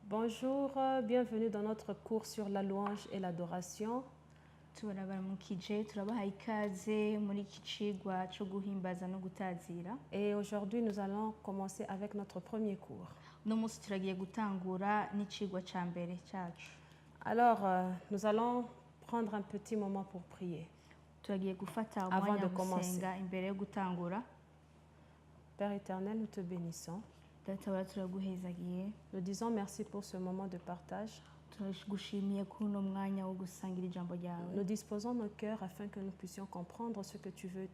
Bonjour, bienvenue dans notre cours sur la louange et l'adoration. turabaramukije turabahaye ikaze muri iki cigwa cyo guhimbaza no gutazira. Et aujourd'hui, nous allons commencer avec notre premier cours. Uno munsi turagiye gutangura n'icigwa ca mbere cacu. Alors, nous allons prendre un petit moment pour prier. Turagiye gufata Avant umwanya de wo commencer. gusenga imbere yo gutangura. Père éternel, nous te bénissons. Data turaguhezagiye. Nous disons merci pour ce moment de partage. Turagushimiye kuri uno mwanya wo gusangira ijambo ryawe. Nous disposons nos cœurs afin que nous puissions comprendre ce que tu veux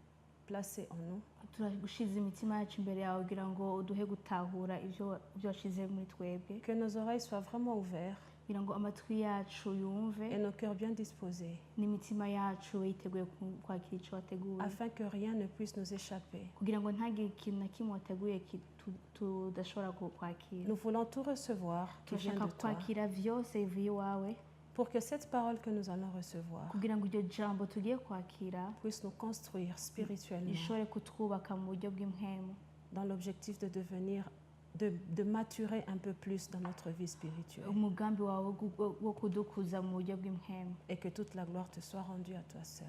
placer en nous. Turagushize imitima yacu imbere yawe kugira ngo uduhe gutahura ivyo washize muri twebwe. Que nos oreilles soient vraiment ouvertes Kugira ngo amatwi yacu yumve et nos cœurs bien disposés, n'imitima yacu yiteguye kwakira ico wateguye. afin que rien ne puisse nous échapper. Kugira ngo ntagire ikintu na kimwe wateguye tudashobora kwakira. Nous voulons tout recevoir qui vient Turashaka de toi, kwakira vyose bivuye iwawe pour que cette parole que nous allons recevoir kugira ngo iryo jambo tugiye kwakira puisse nous construire spirituellement rishobore kutwubaka mu buryo bw'impwemu dans l'objectif de devenir, de maturer un peu plus dans notre vie spirituelle umugambi wawe wo kudukuza mu buryo bw'impwemu et que toute la gloire te soit rendue à toi seul.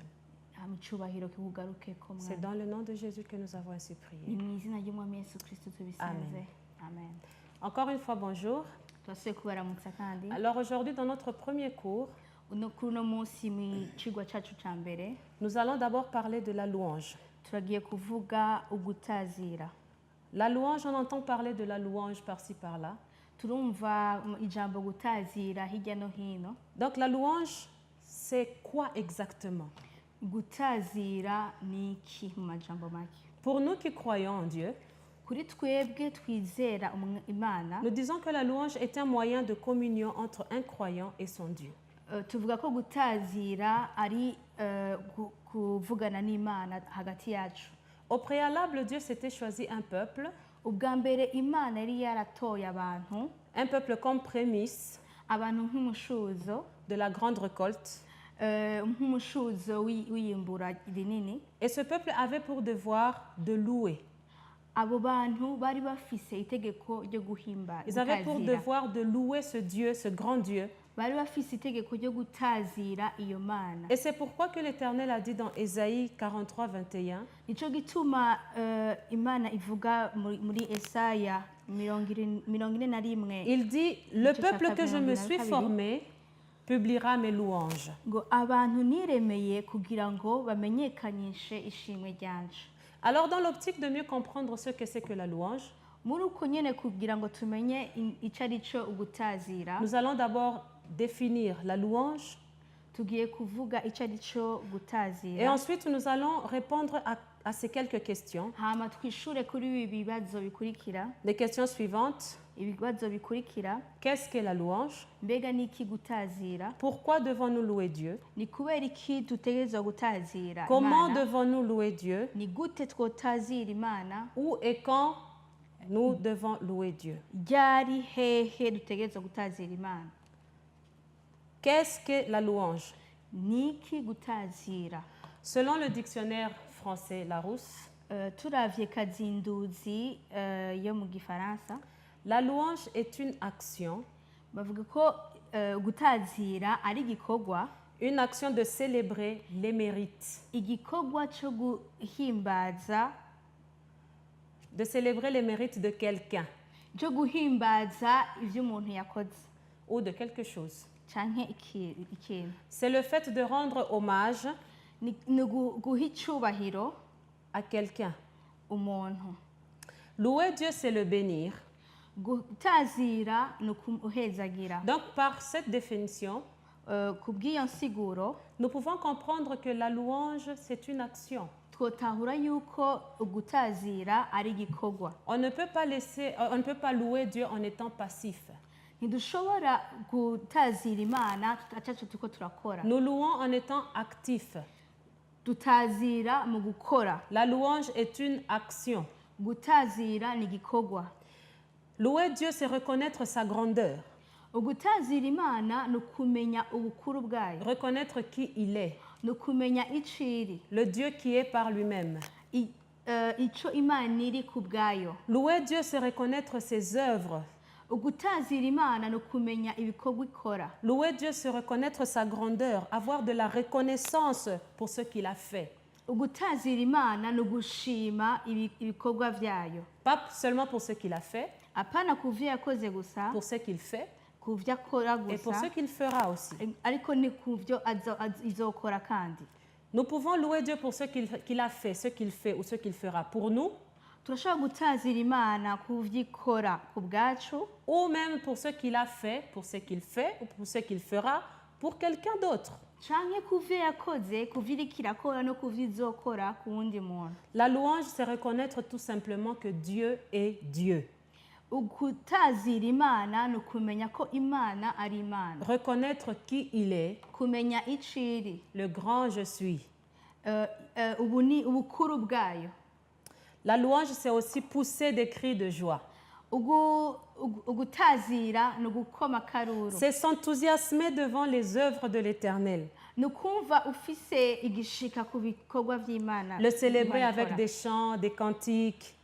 hama icubahiro kikugarukeko C'est dans le nom de Jésus que nous avons ainsi ni prié. mu izina ry'umwami yesu kristo tubisenze Amen. amen. Encore une fois, bonjour. turasubiye kubaramutsa kandi Alors aujourd'hui, dans notre premier cours, kuri uno munsi mu cigwa cacu ca mbere nous allons d'abord parler de la louange. turagiye kuvuga ugutazira. La louange, on entend parler de la louange par-ci par-là. Turumva ijambo gutazira hirya no hino. Donc la louange, c'est quoi exactement? Gutazira ni iki mu majambo make? Pour nous qui croyons en Dieu, Kuri twebwe twizera Imana, nous disons que la louange est un moyen de communion entre un croyant et son Dieu. tuvuga ko gutazira ari kuvugana n'Imana hagati yacu. Au préalable, Dieu s'était choisi un peuple Ubwa mbere Imana yari yaratoye abantu, comme prémisse abantu nk'umushuzo, de la grande récolte. nk'umushuzo w'iyimbura rinini. Et ce peuple avait pour devoir de louer. Abo bantu bari bafise itegeko ryo guhimba. Ils avaient pour gutazira. devoir de louer ce Dieu, ce grand Dieu. Bari bafise itegeko ryo gutazira iyo Mana. Et c'est pourquoi que l'Éternel a dit dans Ésaïe 43, 21, Nico gituma Imana ivuga muri Esaya 41 il dit, le peuple que je me suis formé publiera mes louanges. ngo abantu niremeye kugira ngo bamenyekanishe ishimwe ryanje. Alors dans l'optique de mieux comprendre ce que c'est que la louange, Muri uko nyene kugira ngo tumenye ico arico ugutazira, nous allons d'abord définir la louange tugiye kuvuga ico arico et gutazira. ensuite nous allons répondre à ces quelques questions. Hama twishure kuri ibi bibazo bikurikira. Les questions suivantes: Ibibazo bikurikira: qu'est-ce qu'est la louange? mbega niki gutazira? Pourquoi devons-nous louer Dieu? Ni kubera iki dutegerezwa gutazira Comment Imana? devons-nous louer Dieu? Ni gute twotazira Imana? Où et quand nous devons louer Dieu? Ryari hehe dutegerezwa gutazira Imana? Qu'est-ce que la louange? Niki gutazira? Selon le dictionnaire français Larousse, Turavye kazinduzi yo mu gifaransa la louange est une action, bavuga ko gutazira ari igikorwa, une action de célébrer les mérites, igikorwa cyo guhimbaza, de quelqu'un cyo guhimbaza ivyo umuntu yakoze ou de quelque chose. canke ikintu. C'est le fait de rendre hommage Ni guha icubahiro à quelqu'un. umuntu. Louer Dieu, c'est le bénir. Gutazira ni ukuhezagira. Donc, par cette définition, Kubw'iyo nsiguro nous pouvons comprendre que la louange, c'est une action. twotahura yuko gutazira ari igikorwa. On ne peut pas louer Dieu en étant passif. Ntidushobora gutazira Imana ataco turiko turakora. Nous louons en étant actifs. Dutazira mu gukora. La louange est une action. Gutazira ni igikorwa. Louer Dieu, c'est reconnaître sa grandeur, Ugutazira Imana ni ukumenya ubukuru bwayo, reconnaître qui il est, ni ukumenya iciri, le Dieu qui est par lui-même. ico Imana iri ku bwayo. Louer Dieu, c'est reconnaître ses œuvres, ugutazira imana ni ukumenya ibikorwa ikora. Louer Dieu, c'est reconnaître sa grandeur, avoir de la reconnaissance pour ce qu'il a fait. Ugutazira imana ni ugushima ibikorwa vyayo, Pas seulement pour ce qu'il a fait, apana kuvyo yakoze gusa, pour ce qu'il fait, kuvyo akora et pour gusa, ce qu'il fera aussi. ariko ni kuvyo izokora kandi. Nous pouvons louer Dieu pour ce qu'il a fait, ce qu'il fait ou ce qu'il fera pour nous, Turashobora gutazira imana kuvyo ikora ku bwacu, ou même pour ce qu'il a fait, pour ce qu'il fait ou pour ce qu'il fera pour quelqu'un d'autre. canke kuvyo yakoze, kuvyo iriko irakora no kuvyo izokora ku wundi muntu. La louange, c'est reconnaître tout simplement que Dieu est Dieu. Ugutazira imana ni ukumenya ko imana ari imana, Reconnaître qui il est, kumenya ico iri, le grand je suis. ubu ni ubukuru bwayo. La louange, c'est aussi pousser des cris de joie. Ugutazira ni ugukoma akaruru, C'est s'enthousiasmer devant les œuvres de l'Éternel. ni ukumva ufise igishika ku bikorwa vy'imana, Le célébrer Imana avec ikora. des chants, des cantiques.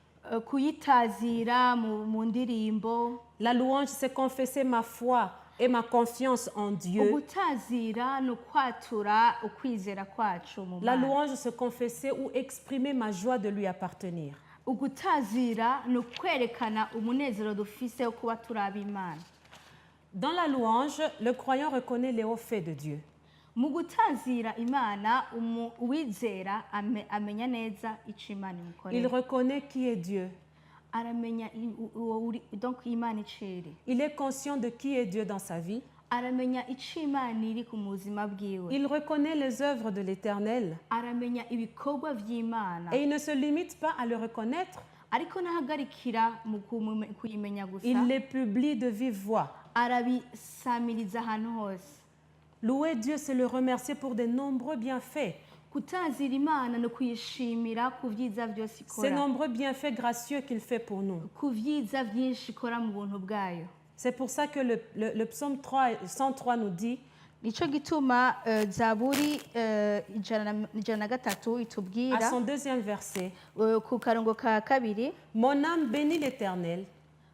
Kuyitazira mu ndirimbo. La louange, c'est confesser ma foi et ma confiance en Dieu. Ugutazira ni ukwatura ukwizera kwacu mu La Mana. louange, c'est confesser ou exprimer ma joie de lui appartenir. Ugutazira ni ukwerekana umunezero dufise wo kuba turi ab'Imana. Dans la louange, le croyant reconnaît les hauts faits de Dieu. Mu gutazira Imana, uwizera amenya neza ico Imana Il imukorera. reconnaît qui est Dieu. Aramenya donc Imana ico iri. Il est conscient de qui est Dieu dans sa vie. Aramenya ico Imana iri ku buzima bwiwe. Il reconnaît les œuvres de l'Éternel. Aramenya ibikorwa vy'Imana. Et il ne se limite pas à le reconnaître. Ariko nahagarikira mu kuyimenya gusa. Il les publie de vive voix. Arabisamiriza ahantu hose. Louer Dieu, c'est le remercier pour de nombreux bienfaits. Kutazira Imana no kuyishimira ku vyiza vyose Ces ikora. nombreux bienfaits gracieux qu'il fait pour nous. Ku vyiza vyinshi ikora mu buntu bwayo. C'est pour ça que le psaume 103 nous dit: Nico gituma Zaburi 103 à itubwira son deuxième verset, ku karongo ka kabiri, mon âme bénit l'Éternel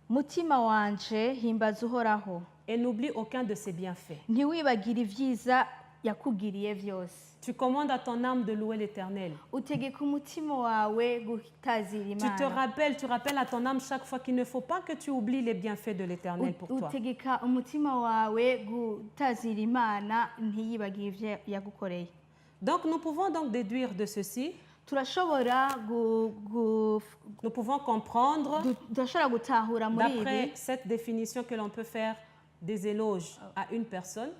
mutima wanje himbaza uhoraho, et n'oublie aucun de ses bienfaits. ntiwibagire ivyiza yakugiriye vyose. Tu commandes à ton âme de louer l'Éternel. Utegeka umutima wawe gutazira Tu Imana. rappelles à ton âme chaque fois qu'il ne faut pas que tu oublies les bienfaits de l'Éternel pour toi. Utegeka umutima wawe gutazira Imana ntiyibagire ivyo yagukoreye. Donc nous pouvons donc déduire de ceci, Turashobora nous pouvons comprendre turashobora gutahura muri d'après ibi, cette définition que l'on peut faire des éloges à une personne,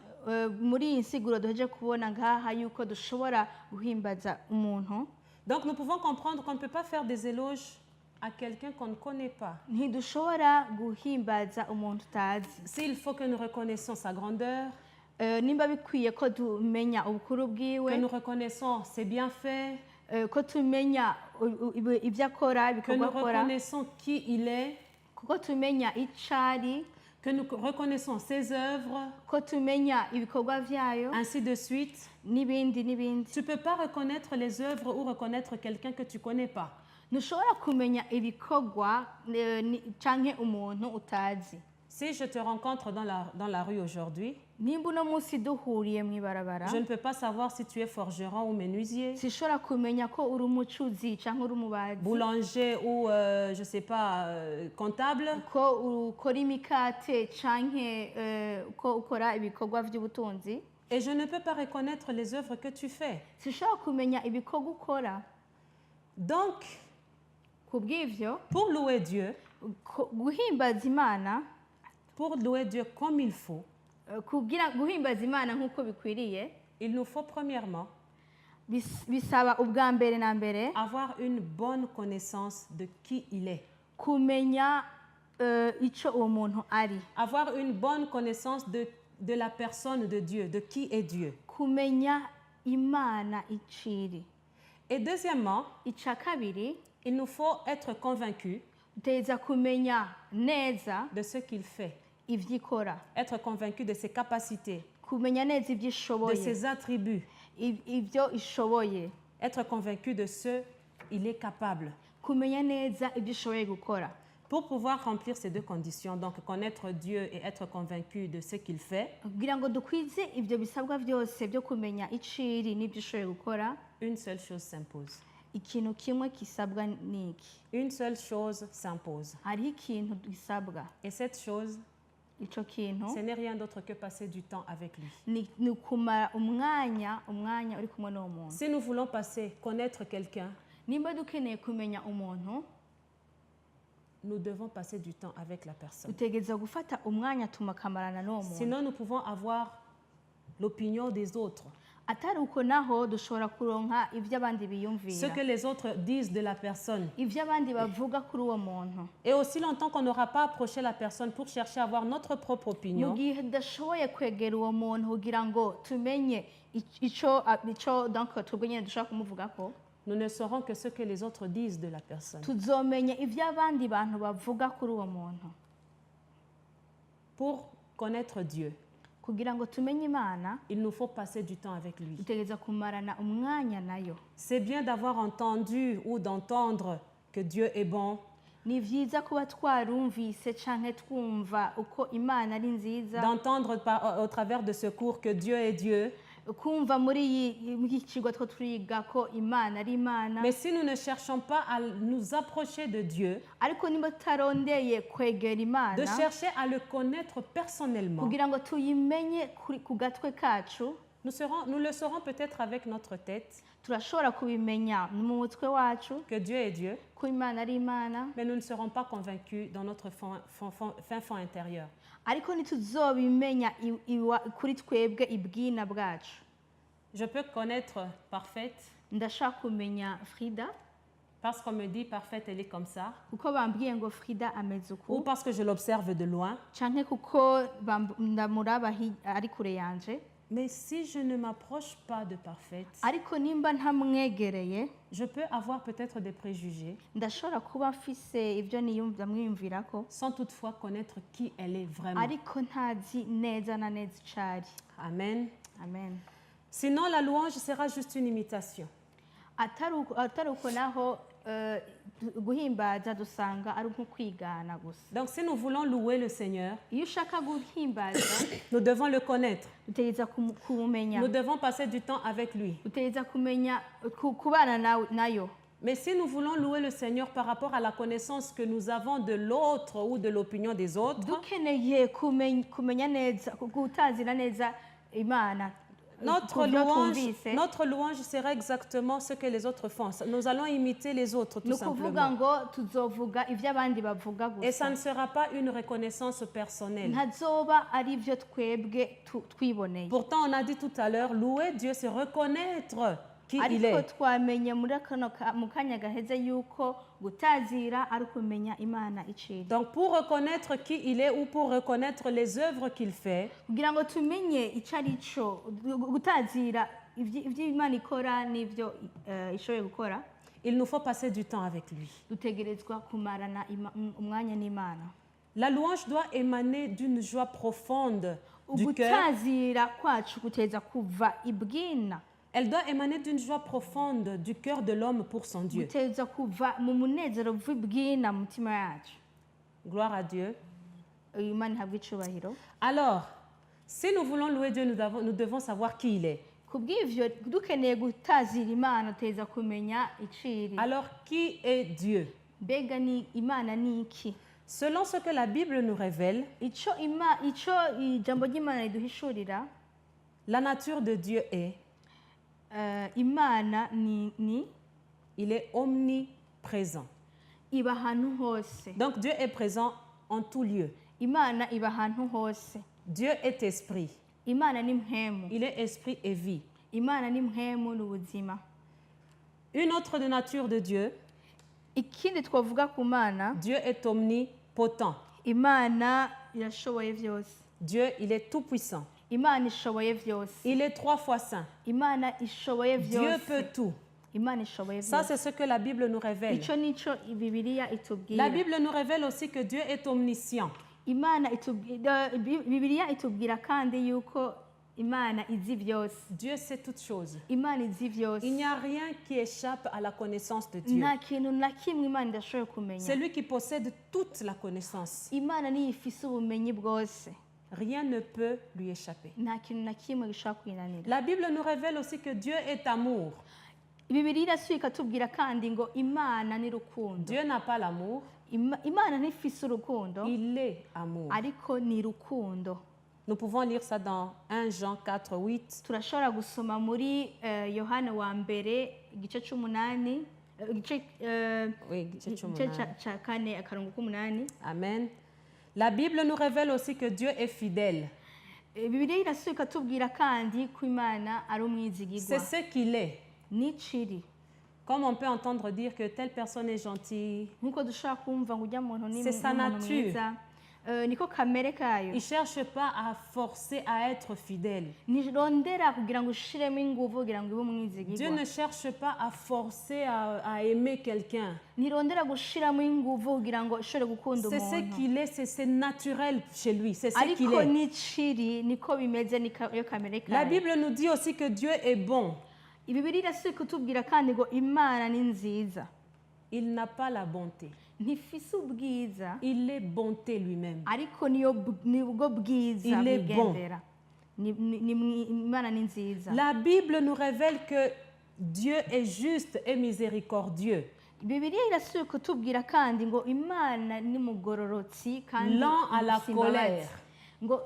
muri iyi nsiguro duheje kubona ngaha yuko dushobora guhimbaza umuntu. donc nous pouvons comprendre qu'on ne peut pas faire des éloges à quelqu'un qu'on ne connaît pas. Ntidushobora guhimbaza umuntu utazi. S'il faut que nous reconnaissons sa grandeur, Nimba bikwiye ko tumenya ubukuru que bwiwe, nous reconnaissons ses bienfaits, ko tumenya ibyo akora, que ibikorwa nous akora, reconnaissons qui il est, ko tumenya ico ari, que nous reconnaissons ses œuvres, ko tumenya ibikorwa vyayo, ainsi de suite. n'ibindi n'ibindi. Tu ne peux pas reconnaître les œuvres ou reconnaître quelqu'un que tu ne connais pas. Ntushobora kumenya ibikorwa canke umuntu utazi. Si je te rencontre dans la rue aujourd'hui, Nimba uno munsi duhuriye mw'ibarabara, je ne peux pas savoir si tu es forgeron ou menuisier, sishobora kumenya ko uri umucuzi canke uri umubazi, boulanger ou, je ne sais pas, comptable. ko ukora imikate canke ko ukora ibikorwa vy'ubutunzi. Et je ne peux pas reconnaître les œuvres que tu fais. Sishobora kumenya ibikorwa ukora. Donc, Kubw'ivyo, pour louer Dieu, guhimbaza Imana, comme il faut, kugira guhimbaza Imana nk'uko bikwiriye, il nous faut premièrement bisaba ubwa mbere na mbere avoir une bonne connaissance de qui il est. kumenya ico uwo muntu ari, Avoir une bonne connaissance de la personne de Dieu, de qui est Dieu. kumenya Imana iciri. Et deuxièmement, Ica kabiri, il nous faut être convaincus uteza kumenya neza de ce qu'il fait, ivyo ikora, être convaincus de ses capacités, kumenya neza ivyo de ishoboye, ses attributs, ivyo ishoboye, être convaincus de ce qu'il est capable. kumenya neza ivyo ishoboye gukora. Pour pouvoir remplir ces deux conditions, donc connaître Dieu et être convaincu de ce qu'il fait, kugira ngo dukwize ibyo bisabwa byose byo kumenya iciri n'ibyo ushoboye gukora, une seule chose s'impose. ikintu kimwe kisabwa ni iki. Une seule chose s'impose. Hariho ikintu gisabwa. Et cette chose, Ico kintu ce n'est rien d'autre que passer du temps avec lui. ni ukumara umwanya uri kumwe n'uwo muntu. Si nous voulons connaître quelqu'un, Nimba dukeneye kumenya umuntu, nous devons passer du temps avec la personne. utegereza gufata umwanya tumakamarana n'uwo muntu. Sinon, nous pouvons avoir l'opinion des autres. Atari uko naho dushobora kuronka ibyo abandi Ce biyumvira, que les autres disent de la personne. ibyo abandi bavuga kuri uwo muntu. Et aussi longtemps qu'on n'aura pas approché la personne pour chercher à avoir notre propre Mu opinion, gihe tudashoboye kwegera uwo muntu kugira ngo tumenye ico donc twebwe nyine dushobora kumuvugako, nous ne saurons que ce que les autres disent de la personne. tuzomenya ibyo abandi bantu bavuga kuri uwo muntu. Pour connaître Dieu, Kugira ngo tumenye Imana, il nous faut passer du temps avec lui. dutegereza kumarana umwanya nayo. C'est bien d'avoir entendu ou d'entendre que Dieu est bon, Ni vyiza kuba twarumvise canke twumva uko Imana ari nziza, d'entendre au travers de ce cours que Dieu est Dieu. kumva muri iki kigo two turiga ko Imana ari Imana. Mais si nous ne cherchons pas à nous approcher de Dieu, Ariko nimba tutarondeye kwegera de Imana chercher à le connaître personnellement, kugira ngo tuyimenye ku gatwe kacu, nous le saurons peut-être avec notre tête, turashobora kubimenya mu mutwe wacu que Dieu est Dieu, ko Imana ari Imana, mais nous ne serons pas convaincus dans notre fin fond intérieur. ariko ntituzobimenya kuri twebwe ibwina bwacu. Je peux connaître parfaite, Ndashaka kumenya Frida parce qu'on me dit parfaite, elle est comme ça, kuko bambwiye ngo Frida ameze ou uku, parce que je l'observe de loin. canke kuko ndamuraba ari kure yanje. Mais si je ne m'approche pas de parfaite, Ariko nimba ntamwegereye, je peux avoir peut-être des préjugés, ndashobora kuba mfise ibyo ndamwiyumvirako, sans toutefois connaître qui elle est vraiment. ariko ntazi neza na neza icari. Amen. Amen. Sinon, la louange sera juste une imitation. Atari uko naho guhimbaza dusanga ari nko kwigana gusa. Donc, si nous voulons louer le Seigneur, Iyo ushaka guhimbaza, nous devons le connaître. utegereza kumumenya, Nous devons passer du temps avec lui. utegereza kumenya kubana nayo. Mais si nous voulons louer le Seigneur par rapport à la connaissance que nous avons de l'autre ou de l'opinion des autres, Dukeneye kumenya neza, gutazira neza Imana. notre louange sera exactement ce que les autres font. Nous allons imiter les autres tout Nukuvuga simplement. ngo tuzovuga ivyo abandi bavuga Et ça gusa. ne sera pas une reconnaissance personnelle. Ntazoba ari ivyo twebwe twiboneye. Pourtant, on a dit tout à l'heure, louer Dieu, c'est reconnaître qui il Ariko est. twamenye mu kanya gaheze yuko gutazira ari ukumenya Imana iciri. Donc, pour reconnaître qui il est ou pour reconnaître les œuvres qu'il fait, Kugira ngo tumenye ico ari co, gutazira ivyo Imana ikora n'ivyo ishoboye gukora, il nous faut passer du temps avec lui. dutegerezwa kumarana umwanya n'Imana. La louange doit émaner d'une joie profonde du cœur. Ugutazira kwacu guteza kuva ibwina. Elle doit émaner d'une joie profonde du cœur de l'homme pour son Dieu. Guteza kuva mu munezero w'ibwina mu mutima yacu. Gloire à Dieu. Imana ihabwe icubahiro. Alors, si nous voulons louer Dieu, nous devons savoir qui il est. Kubw'ivyo dukeneye gutazira Imana tuteza kumenya iciri. Alors, qui est Dieu? Mbega ni Imana ni iki? Selon ce que la Bible nous révèle, Ico ijambo ry'Imana riduhishurira, la nature de Dieu est, Imana ni il est omniprésent. iba ahantu hose. Donc Dieu est présent en tout lieu. Imana iba ahantu hose. Dieu est esprit. Imana ni mpemu. Il est esprit et vie. Imana ni mpemu n'ubuzima. Une autre de nature de Dieu, Ikindi twavuga ku Mana, Dieu est omnipotent. Imana irashoboye vyose. Dieu, il est tout puissant. Imana ishoboye vyose. Il est 3 fois saint. Imana ishoboye Dieu vyose. peut tout. Imana ishoboye Ça, vyose. c'est ce que la Bible nous révèle. Ico nico Bibiliya La itubwira. Bible nous révèle aussi que Dieu est omniscient. Bibiliya itubwira kandi yuko imana izi byose Dieu sait toutes choses. imana izi byose Il n'y a rien qui échappe à la connaissance de Dieu. nta kintu na kimwe imana idashoboye kumenya C'est lui qui possède toute la connaissance. imana niyo ifise ubumenyi bwose Rien ne peut lui échapper. nta kintu na kimwe gishobora kwinanira La Bible nous révèle aussi que Dieu est amour. bibiri irasuye ikatubwira kandi ngo imana ni rukundo Dieu n'a pas l'amour, imana ntifise urukundo il est amour. ariko ni rukundo Nous pouvons lire ça dans 1 Jean 4, 8. turashobora gusoma muri yohana wa mbere igice c'umunani igice Oui, igice igice c'umunani. ca kane akarongo k'umunani Amen. La Bible nous révèle aussi que Dieu est fidèle. bibiri irasuye ikatubwira kandi ko imana ari umwizigirwa C'est ce qu'il est. n'iciri Comme on peut entendre dire que telle personne est gentille, nk'uko dushobora kumva ngo ujya muntu ni C'est sa umuntu nature. mwiza niko kamere kayo il ne cherche pas à forcer à être fidèle. ntirondera kugira ngo ushiremo ingufu kugira ngo ibe Dieu umwizigirwa ne cherche pas à forcer à aimer quelqu'un. ntirondera gushiramo ingufu kugira ngo ushobore gukunda C'est ce umuntu qu'il est, c'est naturel chez lui, c'est ce qu'il ariko est. n'iciri niko bimeze niyo kamere La kayo Bible nous dit aussi que Dieu est bon. ibibiri irasuye kutubwira kandi ngo imana ni nziza Il n'a pas la bonté. ntifise ubwiza Il est bonté lui-même. ariko nibwo bwiza Il est bwigendera imana ni nziza La Bible nous révèle que Dieu est juste et miséricordieux, bibiliya irasuye kutubwira kandi ngo imana ni mugororotsi kandi lent à la ifise imbabazi. colère. ngo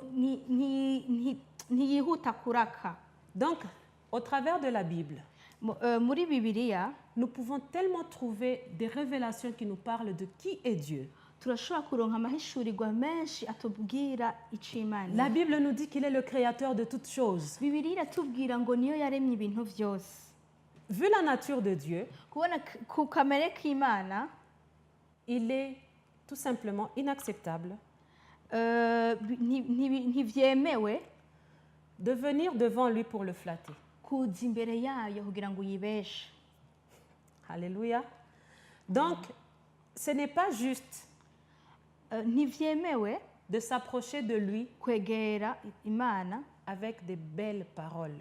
ntiyihuta kuraka Donc, au travers de la Bible, muri bibiliya nous pouvons tellement trouver des révélations qui nous parlent de qui est Dieu. turashobora kuronka amahishurirwa menshi atubwira ico imana La Bible nous dit qu'il est le créateur de toutes choses. bibiliya iratubwira ngo niyo yaremye ibintu byose Vu la nature de Dieu, kubona ku kamere k'imana il est tout simplement inacceptable ntivyemewe de venir devant lui pour le flatter. kuza imbere yayo kugira ngo uyibeshe Alléluia. Donc, ce n'est pas juste ntivyemewe de s'approcher de lui kwegera imana avec des belles paroles.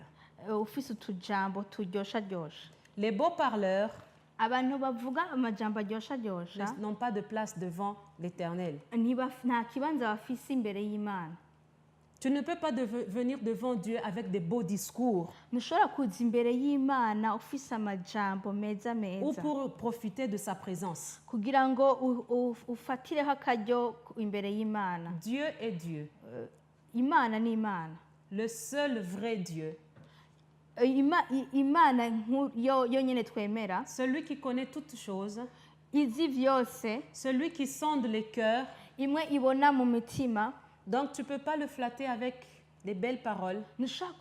ufise utujambo turyosharyosha Les beaux parleurs abantu bavuga amajambo aryosharyosha n'ont pas de place devant l'Éternel. nta kibanza bafise imbere y'imana Tu ne peux pas venir devant Dieu avec des beaux discours ntushobora kuza imbere y'imana ufise amajambo meza ou meza pour profiter de sa présence. kugira ngo ufatireho akaryo imbere y'imana Dieu est Dieu, imana ni imana le seul vrai Dieu, imana yonyine twemera celui qui connaît toutes choses, izi vyose celui qui sonde les cœurs. imwe ibona mu mitima Donc tu ne peux pas le flatter avec des belles paroles ntushobora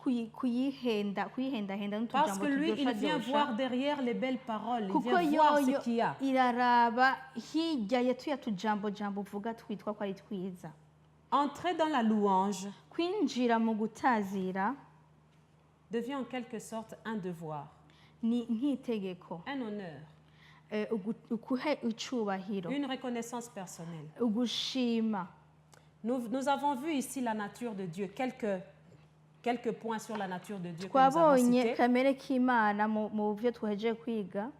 kuyihendahenda parce n'utujambo que lui, il vient turyosharyosha voir derrière les belles paroles, il kuko vient voir yoyo ce qu'il y a. iraraba hirya ya tuya tujambo uvuga twitwa ko ari twiza Entrer dans la louange kwinjira mu gutazira devient en quelque sorte un devoir, ni nk'itegeko un honneur, ukuhe icubahiro une reconnaissance personnelle. ugushima Nous avons vu ici la nature de Dieu, quelques points sur la nature de Dieu que nous avons twabonye cités, kamere k'imana mu byo twahejeje kwiga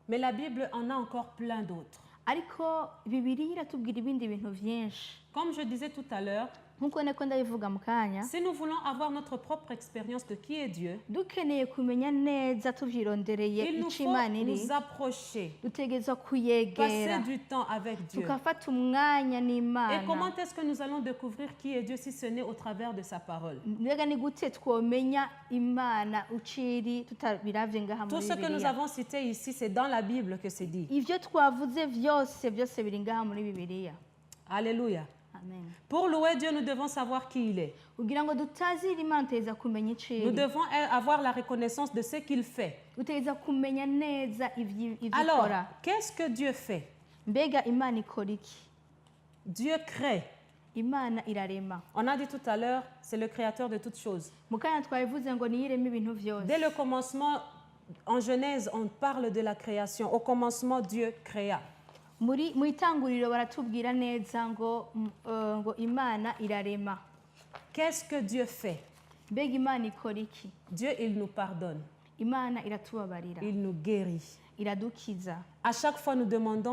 mais la Bible en a encore plein d'autres. ariko bibiliya iratubwira ibindi bintu byinshi Comme je disais tout à l'heure, nk'uko nako ndabivuga mu kanya si nous voulons avoir notre propre expérience de qui est Dieu, dukeneye kumenya neza tuvyirondereye il nous ico faut imana iri nous approcher, dutegerezwa passer kuyegera du temps avec Dieu. tukafata umwanya Et n'imana comment est-ce que nous allons découvrir qui est Dieu si ce n'est au travers de sa parole? mbega ni gute twomenya imana uciri tutabiravye ngaha Tout muri ce que nous bibiliya avons cité ici, c'est dans la Bible que c'est dit. ivyo twavuze byose biri ngaha muri bibiliya Alléluia. amen Pour louer Dieu, nous devons savoir qui il est. kugira ngo dutazire imana tutegereza kumenya Nous iciri devons avoir la reconnaissance de ce qu'il fait. dutegereza kumenya neza ivyo Alors, ikora qu'est-ce que Dieu fait? mbega imana ikora iki Dieu crée. imana irarema On a dit tout à l'heure, c'est le créateur de toutes choses. mu kanya twabivuze ngo niyireme ibintu byose Dès le commencement, en Genèse, on parle de la création. Au commencement, Dieu créa. mu itanguriro baratubwira neza ngo imana irarema Qu'est-ce que Dieu fait? mbega imana ikora iki? Dieu, il nous pardonne, Imana iratubabarira, il nous guérit. iradukiza. À chaque fois,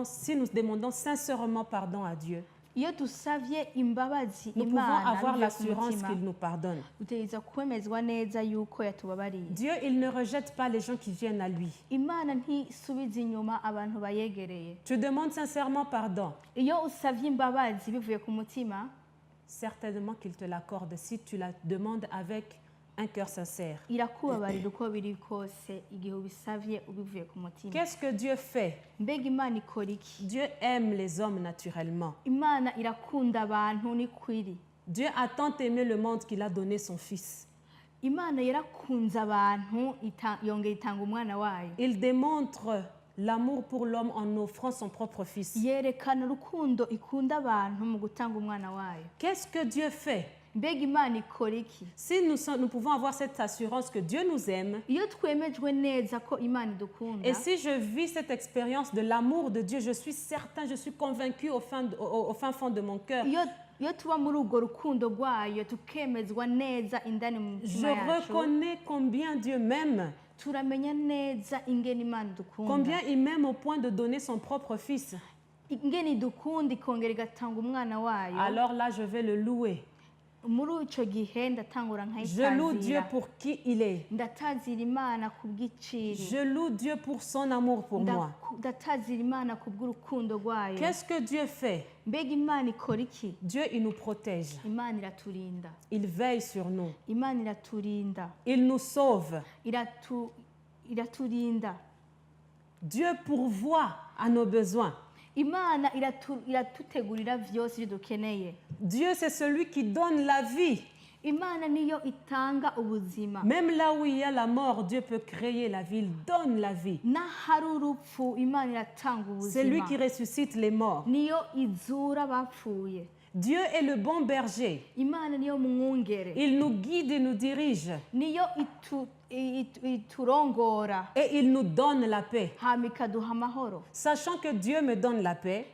si nous demandons sincèrement pardon à Dieu, Iyo dusavye imbabazi nous pouvons Imana avoir bivuye ku l'assurance mutima, qu'il nous pardonne. dutegereza kwemezwa neza yuko yatubabariye. Dieu, il ne rejette pas les gens qui viennent à lui. Imana ntisubiza inyuma abantu bayegereye. Tu demandes sincèrement pardon, Iyo usavye imbabazi bivuye ku mutima, certainement qu'il te l'accorde si tu la demandes avec un cœur sincère. irakubabarira uko biri kose igihe ubisavye ubivuye ku mutima. Qu'est-ce que Dieu fait? Mbega Imana ikora iki? Dieu aime les hommes naturellement. Imana irakunda abantu ni kwiri. Dieu a tant aimé le monde qu'il a donné son Fils. Imana yarakunze abantu yongera itanga umwana wayo. Il démontre l'amour pour l'homme en offrant son propre Fils. Yerekana urukundo ikunda abantu mu gutanga umwana wayo. Qu'est-ce que Dieu fait? Mbega Imana ikora iki? Si nous pouvons avoir cette assurance que Dieu nous aime, Iyo twemejwe neza ko Imana idukunda, et si je vis cette expérience de l'amour de Dieu, je suis certain, je suis convaincu au fin fond de mon cœur, iyo tuba muri urwo rukundo rwayo tukemezwa neza indani mu je mitima yacu, reconnais combien Dieu m'aime, turamenya neza ingene Imana idukunda, combien il m'aime au point de donner son propre Fils. ingene idukunda ikongera igatanga umwana wayo. Alors là, je vais le louer. Muri ico gihe ndatangura Je loue Dieu nkayitazira, pour qui il est. ndatazira Imana ku bw'iciri, Je loue Dieu pour son amour pour moi. ndatazira Imana ku bw'urukundo rwayo. Qu'est-ce que Dieu fait? Mbega Imana ikora iki? Dieu, il nous protège. Imana iraturinda, Il veille sur nous. Imana iraturinda, Il nous sauve. iraturinda. Dieu pourvoit à nos besoins. Imana iratutegurira vyose ibyo dukeneye. Dieu, c'est celui qui donne la vie. Imana niyo itanga ubuzima. Même là où il y a la mort, Dieu peut créer la vie. Il donne la vie. N'ahari urupfu Imana iratanga C'est lui ubuzima. qui ressuscite les morts. Niyo izura abapfuye. Dieu est le bon berger. Imana niyo mwungere. Il nous guide et nous dirige. Niyo iturongora Et il nous donne la paix. hama ikaduha amahoro. Sachant que Dieu me donne la paix,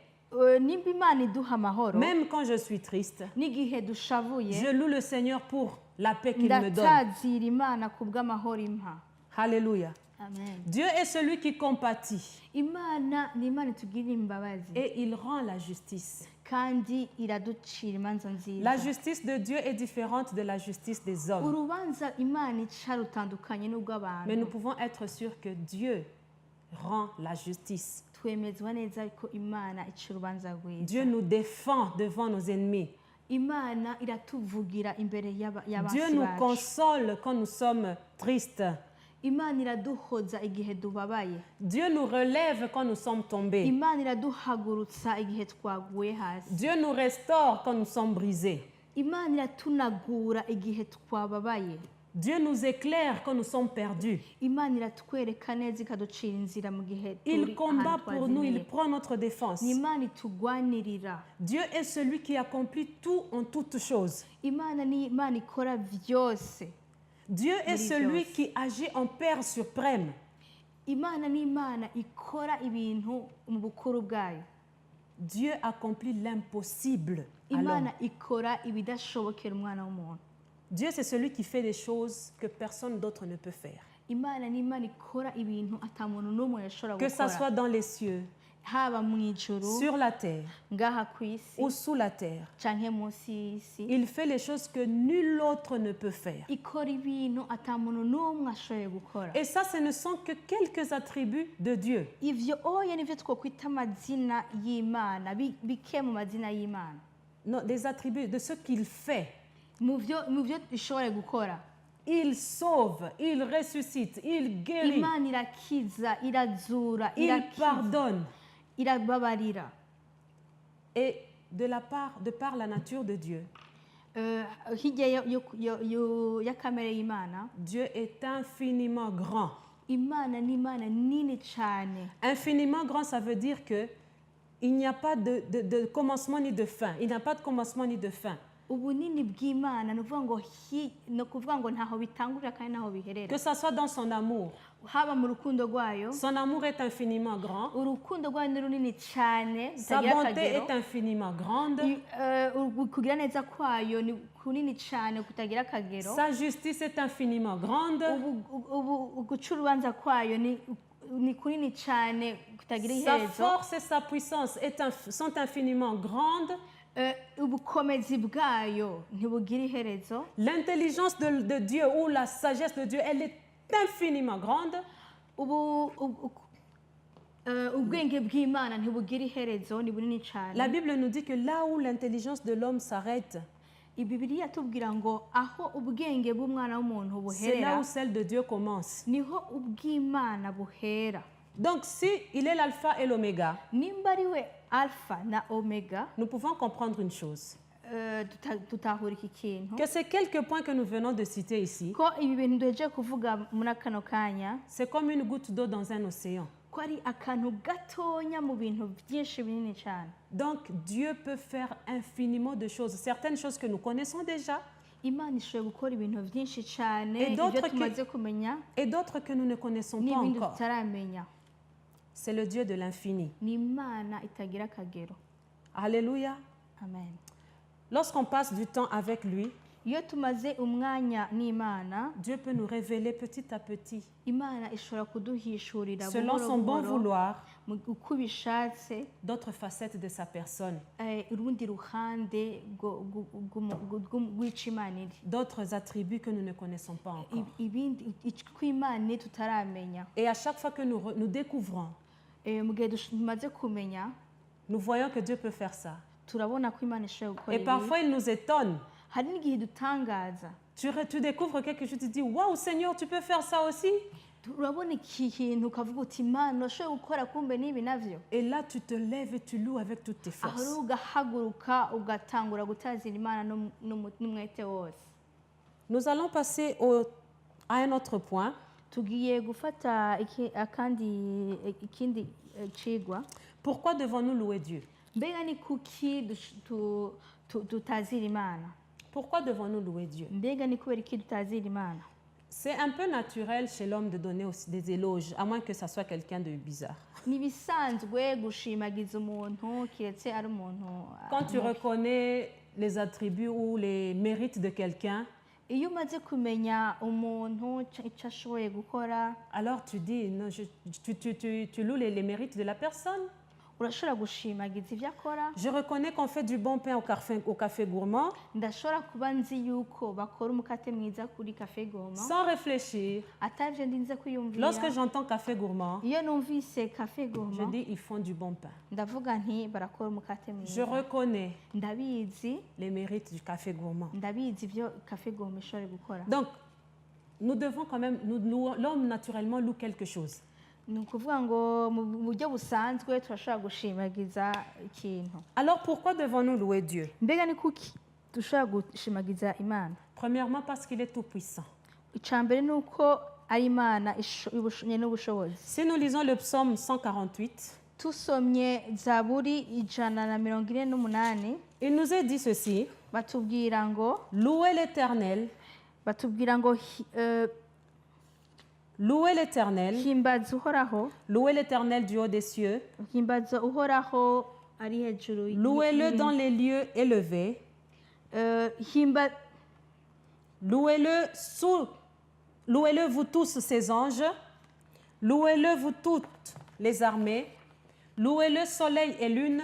Nimba Imana iduha amahoro, même quand je suis triste, n'igihe dushavuye, je loue le Seigneur pour la paix qu'il me donne. ndatazira Imana ku bw'amahoro impa. Alléluia. Amen. Dieu est celui qui compatit Imana ni Imana itugirira imbabazi et il rend la justice. kandi iraducira imanza nziza. La justice de Dieu est différente de la justice des hommes. Urubanza Imana ica rutandukanye Mais nous n'ubw'abantu. pouvons être sûrs que Dieu rend la justice. Twemezwa neza ko Imana ica urubanza rwiza. Dieu nous défend devant nos ennemis. Imana iratuvugira imbere Dieu y'abansi nous bacu. console quand nous sommes tristes. Imana iraduhoza igihe dubabaye. Dieu nous relève quand nous sommes tombés. Imana iraduhagurutsa igihe twaguye hasi. Dieu nous restaure quand nous sommes brisés. Imana iratunagura igihe twababaye. Dieu nous éclaire quand nous sommes perdus. Imana iratwereka neza ikaducira inzira mu gihe Il turi combat ahantu pour nous, il twazimiye. prend notre défense. Ni Imana itugwanirira. Dieu est celui qui accomplit tout en toutes choses. Imana ni Imana ikora vyose. Dieu est Muri celui byose. qui agit en Père suprême. Imana ni Imana ikora ibintu mu bukuru bwayo. Dieu accomplit l'impossible à l'homme. Imana ikora ibidashobokera umwana w'umuntu. Dieu, c'est celui qui fait des choses que personne d'autre ne peut faire. Imana ni Imana ikora ibintu ata muntu n'umwe yashobora Que ça gukora. soit dans les cieux, Haba mu ijuru, sur la terre ngaha ku isi, ou sous la terre. canke munsi y'isi. Il fait les choses que nul autre ne peut faire. Ikora ibintu ata muntu n'umwe ashoboye gukora. Et ça, ce ne sont que quelques attributs de Dieu. Ivyo oya nivyo twokwita amazina y'Imana, bike mu mazina y'Imana. Non, des attributs de ce qu'il fait. Mu vyo ishobora gukora. Il sauve, il ressuscite, il guérit, Imana irakiza, irazura, il irakiza, pardonne. irababarira. Et de par la nature de Dieu, Hirya ya kamere y'Imana, Dieu est infiniment grand. Imana ni Imana nini cyane. Infiniment grand, ça veut dire que il n'y a pas de commencement ni de fin. Il n'y a pas de commencement ni de fin. ubunini bw'Imana ni ukuvuga ngo ni ukuvuga ngo ntaho bitangurira kandi ntaho biherera. Que ça soit dans son amour. Haba mu rukundo rwayo. Son amour est infiniment grand. Urukundo rwayo ni runini cyane. Sa bonté est infiniment grande. Kugira neza kwayo ni kunini cyane kutagira akagero. Sa justice est infiniment grande. Guca urubanza kwayo ni kunini cyane kutagira iherezo. Sa force et sa puissance sont infiniment grandes. Ubukomezi bwayo ntibugira iherezo. L'intelligence de Dieu ou la sagesse de Dieu, elle est infiniment grande. Ubwenge bw'Imana ntibugira iherezo, ni bunini cyane. La Bible nous dit que là où l'intelligence de l'homme s'arrête, Bibiliya tubwira ngo aho ubwenge bw'umwana w'umuntu c'est là buherera où celle de Dieu commence. niho ubw'Imana buhera. Donc si il est l'alpha et l'oméga, Nimba ari we alpha na omega, nous pouvons comprendre une chose. tutahura iki kintu Que ces quelques points que nous venons de citer ici, ko ibi bintu duhejeje kuvuga muri kano kanya c'est comme une goutte d'eau dans un océan. ko ari akantu gatonya mu bintu byinshi binini cyane. Donc Dieu peut faire infiniment de choses. Certaines choses que nous connaissons déjà Imana ishoboye gukora ibintu byinshi cyane Et ibyo d'autres tumaze kumenya et d'autres que nous ne connaissons pas n'ibindi encore. tutaramenya. C'est le Dieu de l'infini. Ni Imana itagira akagero. Alléluia. Amen. Lorsqu'on passe du temps avec lui, Iyo tumaze umwanya n'Imana, Dieu peut nous révéler petit à petit, Imana ishobora kuduhishurira selon son bon vouloir, uko bishatse d'autres facettes de sa personne, urundi ruhande rw'icyo Imana iri, d'autres attributs que nous ne connaissons pas encore. ibindi ko Imana tutaramenya. Et à chaque fois que nous découvrons, Mu gihe tumaze kumenya, nous voyons que Dieu peut faire ça. turabona ko Imana ishobora gukora Et ibi. parfois, il nous étonne. Hari n'igihe dutangaza, Tu découvres quelque chose, tu te dis, waouh Seigneur, tu peux faire ça aussi. turabona iki kintu ukavuga uti Imana urashoboye gukora kumbe n'ibi navyo. Et là, tu te lèves et tu loues avec toutes tes Aho forces. rero ugahaguruka ugatangura gutazira Imana n'umwete wose. Nous allons passer à un autre point. Tugiye gufata ikindi cigwa. Pourquoi devons-nous louer Dieu? Mbega ni kuki tutazira Imana? Pourquoi devons-nous louer Dieu? Mbega ni kubera iki tutazira Imana? C'est un peu naturel chez l'homme de donner aussi des éloges, à moins que ça soit quelqu'un de bizarre. Nibisanzwe gushimagiza umuntu kiretse ari umuntu. Quand tu reconnais les attributs ou les mérites de quelqu'un, Iyo umaze kumenya umuntu icyo ashoboye gukora, alors tu dis, non, tu loues les mérites de la personne. urashobora gushimagiza ibyo akora. Je reconnais qu'on fait du bon pain au café gourmand, Ndashobora kuba nzi yuko bakora umukate mwiza kuri Cafe Goma sans réfléchir. atavye ndinze kwiyumvira. Lorsque j'entends café gourmand, Iyo numvise Cafe je Goma dis, ils font du bon pain. ndavuga nti barakora umukate Je mwiza. reconnais Ndabizi, les mérites du café gourmand. ndabizi ibyo Cafe Goma ishobora gukora. Donc, nous devons quand même, l'homme naturellement loue quelque chose. Ni ukuvuga ngo mu buryo busanzwe turashobora gushimagiza ikintu. Alors, pourquoi devons-nous louer Dieu? Mbega ni kuki dushobora gushimagiza Imana? Premièrement, parce qu'il est tout-puissant. Icya mbere ni uko ari Imana ibushoboye n'ubushobozi. Si nous lisons le psaume 148, Tusomye Zaburi 148, il nous est dit ceci, batubwira ngo louez l'Éternel, himbaza Uhoraho, louez l'Éternel du haut des cieux, himbaza Uhoraho ari hejuru louez-le dans les lieux élevés, louez-le vous tous ses anges, louez-le vous toutes les armées, louez-le soleil et lune,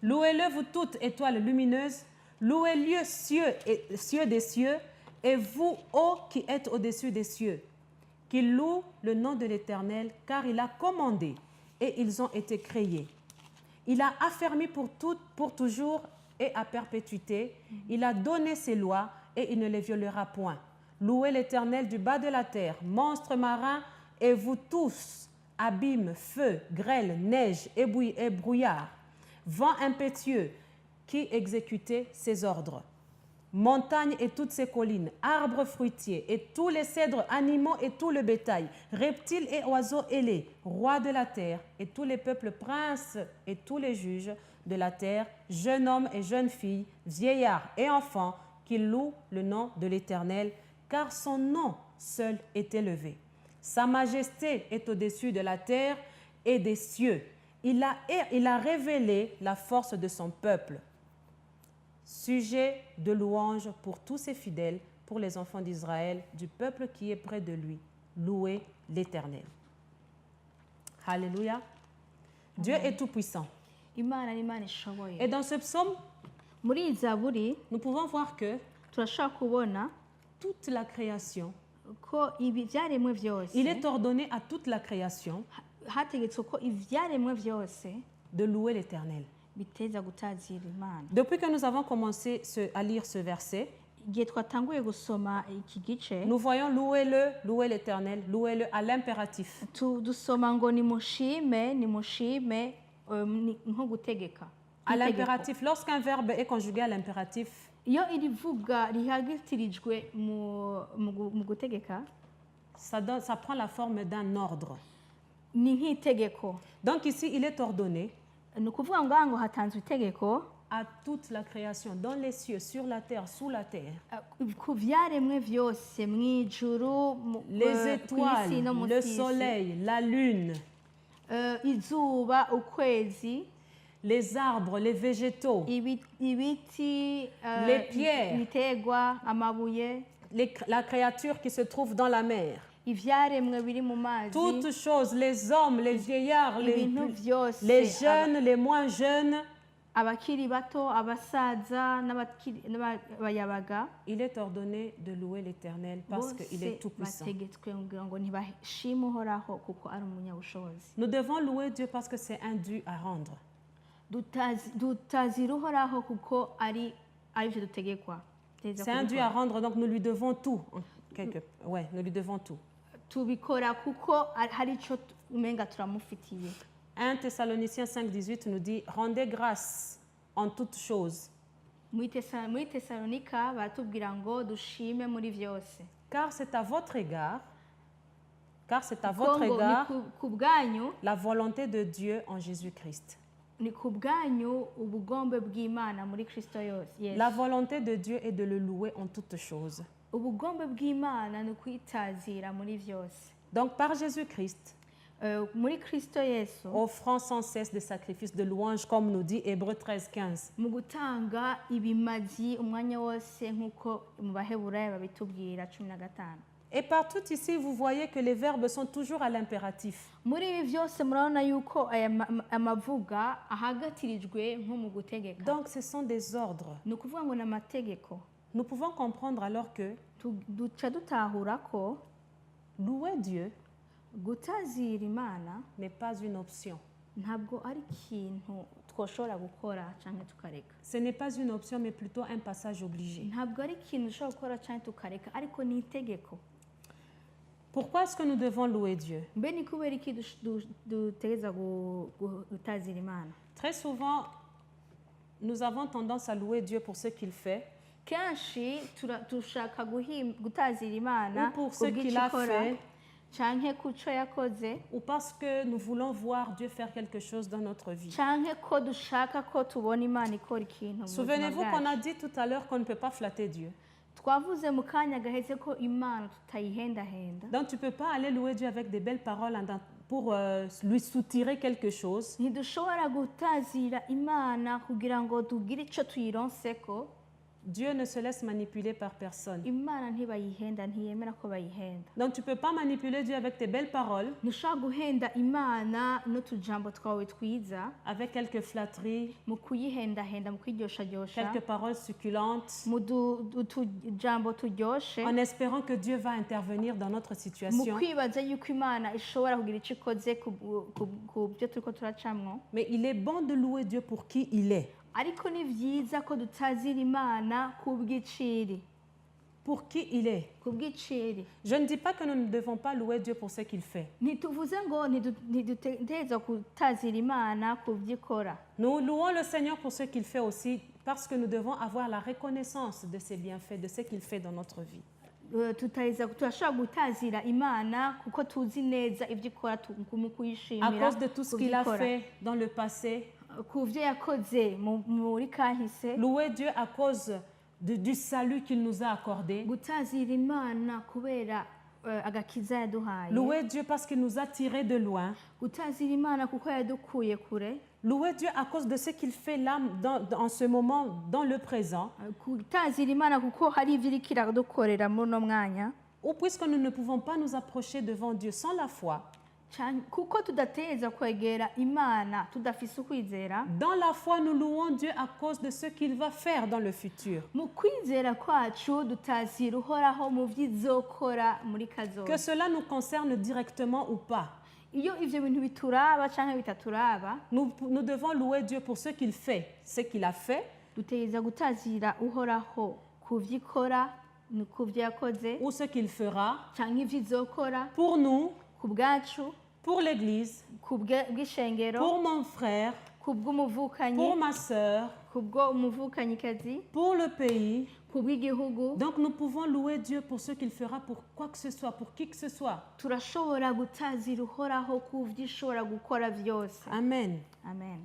louez-le vous toutes étoiles lumineuses, louez-le cieux des cieux, et vous, ô qui êtes au-dessus des cieux, qu'il loue le nom de l'Éternel, car il a commandé et ils ont été créés. Il a affermi pour toujours et à perpétuité. Il a donné ses lois et il ne les violera point. Louez l'Éternel du bas de la terre, monstres marins et vous tous, abîmes, feu, grêle, neige et brouillard, vent impétueux, qui exécutez ses ordres. montagnes et toutes ses collines, arbres fruitiers et tous les cèdres, animaux et tout le bétail, reptiles et oiseaux ailés, rois de la terre et tous les peuples, princes et tous les juges de la terre, jeunes hommes et jeunes filles, vieillards et enfants, qui louent le nom de l'Éternel, car son nom seul est élevé. Sa majesté est au-dessus de la terre et des cieux. Il a révélé la force de son peuple. Sujet de louange pour tous ses fidèles, pour les enfants d'Israël, du peuple qui est près de lui. Louez l'Éternel. Alléluia. Dieu est tout-puissant. imana ni imana ishoboye. Et dans ce psaume, Muri iyi zaburi nous pouvons voir que turashobora kubona toute la création, ko ibi byaremwe byose il est ordonné à toute la création hategetswe ko ibyaremwe byose de louer l'Éternel. biteza gutazira imana. Depuis que nous avons commencé à lire ce verset, Igihe twatanguye gusoma iki gice nous voyons louez-le, louez l'Éternel, louez-le à l'impératif. dusoma ngo nimushime nko gutegeka. À l'impératif, lorsqu'un verbe est conjugué à l'impératif, Iyo iri vuga rihagatirijwe mu gutegeka ça prend la forme d'un ordre. ni nk'itegeko. Donc ici, il est ordonné Ni ukuvuga ngo aha ngo hatanzwe itegeko à toute la création, dans les cieux, sur la terre, sous la terre. ku byaremwe byose mu ijuru Les ku isi étoiles, no munsi le y'isi. soleil, la lune, Izuba, ukwezi, les arbres, les végétaux, ibiti, Les pierres. ibitegwa, amabuye, la créature qui se trouve dans la mer. ivyaremwe biri mu mazi, Toutes choses, les hommes, les vieillards, ibintu byose, les jeunes, les moins jeunes. abakiri bato, abasaza n'abayabaga, Il est ordonné de louer l'Éternel parce qu'il est tout puissant. bategetswe kugira ngo ntibashime uhoraho kuko ari umunyabushobozi. Nous devons louer Dieu parce que c'est un dû à rendre. Dutazira uhoraho kuko ari byo dutegekwa. C'est un dû à rendre, donc nous lui devons tout. Ouais, nous lui devons tout. Tubikora kuko hari icyo umenga turamufitiye. 1 Thessaloniciens 5,18 nous dit « Rendez grâce en toutes choses, Muri Tesalonika baratubwira ngo dushime muri byose. car c'est à votre égard, Kuko ngo ni ku bwanyu, la volonté de Dieu en Jésus-Christ. ni ku bwanyu ubugombe bw'Imana muri Kristo Yesu. La volonté de Dieu est de le louer en toutes choses. Ubugombe bw'Imana ni kwitazira muri byose. Donc par Jésus-Christ, Muri Kristo Yesu, offrant sans cesse des sacrifices de louange, comme nous dit Hébreux 13,15. mu gutanga ibimazi umwanya wose nk'uko mu Baheburayo babitubwira 15. Et partout ici, vous voyez que les verbes sont toujours à l'impératif. Muri ibi byose murabona yuko aya amavuga ahagatirijwe nko mu gutegeka. Donc ce sont des ordres. Ni ukuvuga ngo ni amategeko. Nous pouvons comprendre alors que Duca dutahura ko louer Dieu gutazira Imana n'est pas une option. ntabwo ari ikintu twoshobora gukora cyangwa tukareka. Ce n'est pas une option, mais plutôt un passage obligé. Ntabwo ari ikintu ushobora gukora cyangwa tukareka, ariko ni itegeko. Pourquoi est-ce que nous devons louer Dieu? Mbe ni kubera iki dutegereza gutazira Imana? Très souvent, nous avons tendance à louer Dieu pour ce qu'il fait, Kenshi dushaka gutazira Imana ou pour ce qu'il a fait, canke ku cyo yakoze, ou parce que nous voulons voir Dieu faire quelque chose dans notre vie. canke ko dushaka ko tubona Imana ikora ikintu mu buzima Souvenez-vous qu'on a bwacu. dit tout à l'heure qu'on ne peut pas flatter Dieu. Twavuze mu kanya gaheze ko Imana tutayihendahenda. Donc tu ne peux pas aller louer Dieu avec des belles paroles pour lui soutirer quelque chose. Ntidushobora gutazira Imana kugira ngo tugire icyo tuyironseko. Dieu ne se laisse manipuler par personne. Imana ntibayihenda, ntiyemera ko bayihenda. Donc tu ne peux pas manipuler Dieu avec tes belles paroles, Ntushobora guhenda Imana n'utujambo twawe twiza, avec quelques flatteries, mu kuyihendahenda, mu kwiryoshajyosha, quelques paroles succulentes, mu tujambo turyoshe, en espérant que Dieu va intervenir dans notre mu situation. kwibaza yuko Imana ishobora kugira icyo ikoze ku byo turiko turacamwo. Mais il est bon de louer Dieu pour qui il est. Ariko ni byiza ko dutazira Imana ku bw'iciri. pour qui il est. ku bw'iciri Je ne dis pas que nous ne devons pas louer Dieu pour ce qu'il fait. ntituvuze ngo ntidutegereza gutazira imana ku byo ikora. Nous louons le Seigneur pour ce qu'il fait aussi parce que nous devons avoir la reconnaissance de ses bienfaits, de ce qu'il fait dans notre vie. Turashobora gutazira imana kuko tuzi neza ibyo ikora mu À kuyishimira cause de tout ce ku byo qu'il a ikora. fait dans le passé, ku byo yakoze muri kahise. louer Dieu à cause du salut qu'il nous a accordé. Gutazira imana kubera agakiza yaduhaye. Louer Dieu parce qu'il nous a tirés de loin. Gutazira imana kuko yadukuye kure. Louer Dieu à cause de ce qu'il fait là, en ce moment, dans le présent. Gutazira imana kuko hari ibyo iriko iradukorera muri uno mwanya. Ou puisque nous ne pouvons pas nous approcher devant Dieu sans la foi. Kuko tudateza kwegera imana tudafise ukwizera. Dans la foi, nous louons Dieu à cause de ce qu'il va faire dans le futur. Mu kwizera kwacu dutazira uhoraho mu byo izokora muri kazoza. Que cela nous concerne directement ou pas. Iyo ivyo bintu bituraba canke bitaturaba, nous devons louer Dieu pour ce qu'il fait, ce qu'il a fait. Duteza gutazira uhoraho ku vyo ikora, ku vyo yakoze, ou ce qu'il fera. Canke ivyo izokora. Pour nous. Ku bwacu. Pour l'Église. Ku bw'ishengero. Pour mon frère. Ku bw'umuvukanyi. Pour ma sœur. Ku bw'umuvukanyikazi. Pour le pays. Ku bw'igihugu. Donc nous pouvons louer Dieu pour ce qu'il fera pour quoi que ce soit, pour qui que ce soit. Turashobora gutazira uhoraho ku vyo ishobora gukora vyose. Amen. Amen.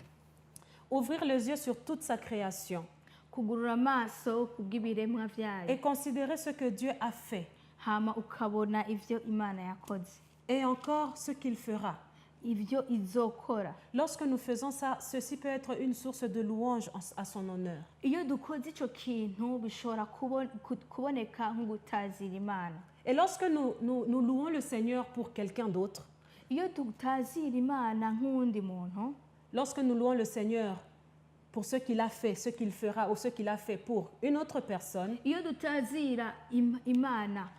Ouvrir les yeux sur toute sa création. Kugurura amaso ku bw'ibiremwa vyayo. Et considérer ce que Dieu a fait. Hama ukabona ivyo Imana yakoze. Et encore ce qu'il fera. Ivyo izokora. Lorsque nous faisons ça, ceci peut être une source de louange à son honneur. Iyo dukoze ico kintu bishobora kuboneka nk'ugutazira Imana. Et lorsque nous louons le Seigneur pour quelqu'un d'autre. Iyo dutazira Imana nk'undi muntu. Lorsque nous louons le Seigneur pour ce qu'il a fait, ce qu'il fera ou ce qu'il a fait pour une autre personne. Iyo dutazira Imana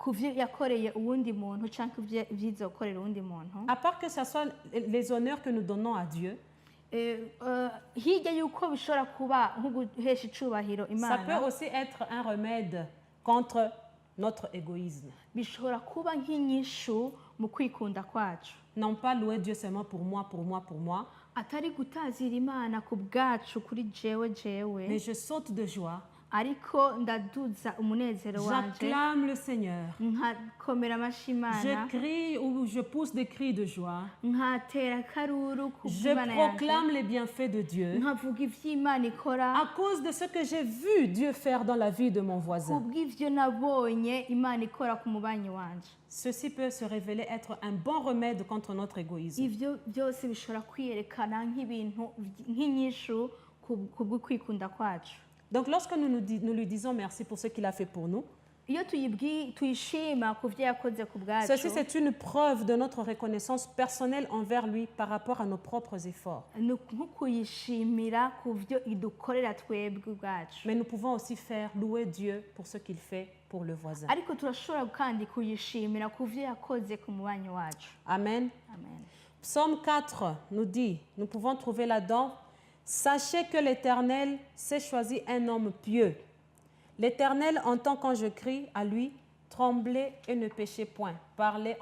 kuvyo yakoreye uwundi muntu canke vyizokorera uwundi muntu. À part que ce soit les honneurs que nous donnons à Dieu. Hirya yuko bishobora kuba nk'uguhesha icubahiro Imana. Ça peut aussi être un remède contre notre égoïsme. Bishobora kuba nk'inyishu mu kwikunda kwacu. Non pas louer Dieu seulement pour moi, pour moi, pour moi. Atari gutazira Imana ku bwacu kuri jewe. Mais je saute de joie. Ariko ndaduza umunezero wanje. J'acclame le Seigneur. Nkakomera amashi Imana. Je crie ou je pousse des cris de joie. Nkatera karuru ku Imana yanje. Je proclame les bienfaits de Dieu. Nkavuga ivyo Imana ikora. À cause de ce que j'ai vu Dieu faire dans la vie de mon voisin. Ku bw'ivyo nabonye Imana ikora ku mubanyi wanje. Ceci peut se révéler être un bon remède contre notre égoïsme. Ivyo byose bishobora kwiyerekana nk'ibintu nk'inyishu ku bw'ukwikunda kwacu. Donc lorsque nous lui disons merci pour ce qu'il a fait pour nous, ceci c'est une preuve de notre reconnaissance personnelle envers lui par rapport à nos propres efforts. Mais nous pouvons aussi faire louer Dieu pour ce qu'il fait pour le voisin. Amen. Psaume 4 nous dit, nous pouvons trouver là-dedans, sachez que l'Éternel s'est choisi un homme pieux. L'Éternel entend quand je crie à lui, tremblez et ne péchez point. Parlez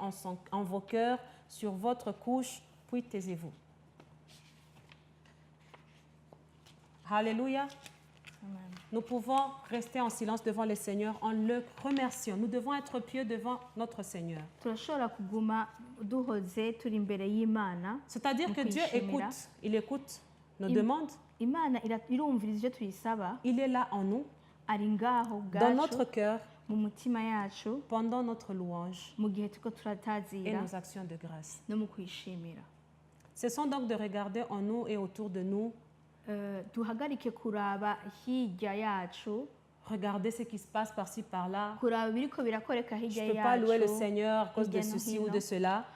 en vos cœurs sur votre couche, puis taisez-vous. Alléluia. Nous pouvons rester en silence devant le Seigneur en le remerciant. Nous devons être pieux devant notre Seigneur. C'est-à-dire que Dieu écoute. Il écoute nos demandes. Il est là en nous, dans notre cœur, pendant notre louange et nos actions de grâce. Cessons donc de regarder en nous et autour de nous. Regardez ce qui se passe par-ci par-là. Je ne peux pas louer le Seigneur à cause de ceci ou de cela.